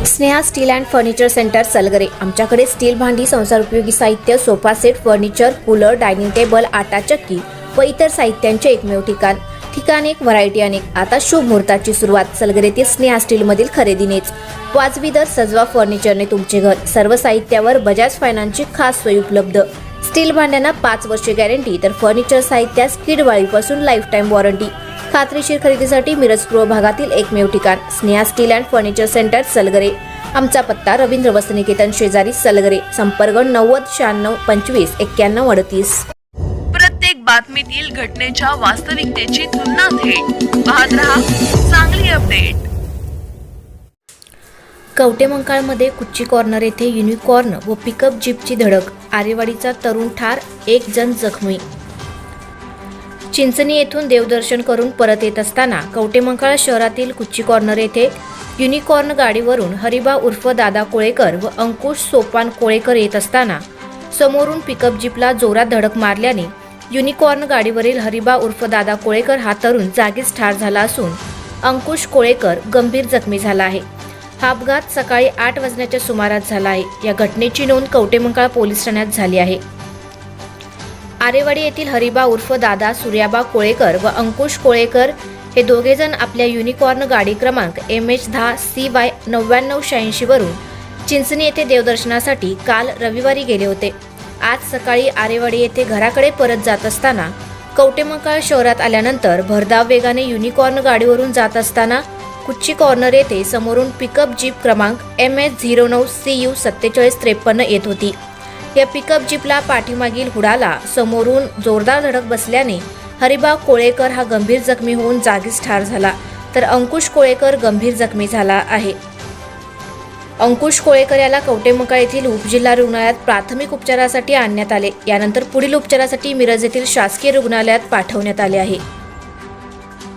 Sneha steel and furniture centre Salgare. आमच्याकडे steel भांडी, संसार उपयोगी साहित्य, sofa set, furniture, cooler, dining table, आटा चक्की व इतर साहित्यांचे एकमेव ठिकाण एक, व्हरायटी अनेक। आता शुभ मुहूर्ताची सुरुवात सलगरेतील स्नेहा स्टील मधील खरेदीनेच। वाजवी दर, सजवा फर्निचरने तुमचे घर। सर्व साहित्यावर बजाज फायनान्सची खास सोय उपलब्ध। स्टील भांड्यांना 5 वर्षे गॅरंटी, तर फर्निचर साहित्यास किडवाळीपासून लाईफ टाईम वॉरंटी। खात्रीशीर खरेदीसाठी मिरज पूर्व भागातील एकमेव ठिकाण Sneha steel and furniture centre Salgare. आमचा पत्ता रवींद्र वसतिनिकेतन शेजारी सलगरे। संपर्क 90 96 25 91 38। प्रत्येक बातमीतील घटनेच्या वास्तविकतेची तुलना थेट पाहत रहा चांगली अपडेट। कवटेमंकाळमध्ये कुच्ची कॉर्नर येथे युनिकॉर्न व पिकअप जीपची धडक। आरेवाडीचा तरुण ठार, 1 जण जखमी। चिंचणी येथून देवदर्शन करून परत येत असताना कवटेमंकाळ शहरातील कुच्ची कॉर्नर येथे युनिकॉर्न गाडीवरून हरिबा उर्फ दादा कोळेकर व अंकुश सोपान कोळेकर येत असताना समोरून पिकअप जीपला जोरात धडक मारल्याने युनिकॉर्न गाडीवरील हरिबा उर्फ दादा कोळेकर हा तरुण जागीच ठार झाला असून अंकुश कोळेकर गंभीर जखमी झाला आहे। हा अपघात सकाळी 8 वाजण्याच्या सुमारास झाला आहे। या घटनेची नोंद कवटेमंकाळ पोलीस ठाण्यात झाली आहे। आरेवाडी येथील हरिबा उर्फ दादा सूर्याबा कोळेकर व अंकुश कोळेकर हे दोघेजण आपल्या युनिकॉर्न गाडी क्रमांक MH10 CY 9986 वरून चिंचणी येथे देवदर्शनासाठी काल रविवारी गेले होते। आज सकाळी आरेवाडी येथे घराकडे परत जात असताना कवटेमंकाळ शहरात आल्यानंतर भरधाव वेगाने युनिकॉर्न गाडीवरून जात असताना कुच्ची कॉर्नर येथे समोरून पिकअप जीप क्रमांक MS09 CU 4753 येत होती। या पिकअप जीपला पाठीमागील हुडाला समोरून जोरदार धडक बसल्याने हरिबा कोळेकर हा गंभीर जखमी होऊन जागीच ठार झाला, तर अंकुश कोळेकर गंभीर जखमी झाला आहे। अंकुश कोळेकर याला कवटेमंकाळ येथील उपजिल्हा रुग्णालयात प्राथमिक उपचारासाठी आणण्यात आले। यानंतर पुढील उपचारासाठी मिरज येथील शासकीय रुग्णालयात पाठवण्यात आले आहे।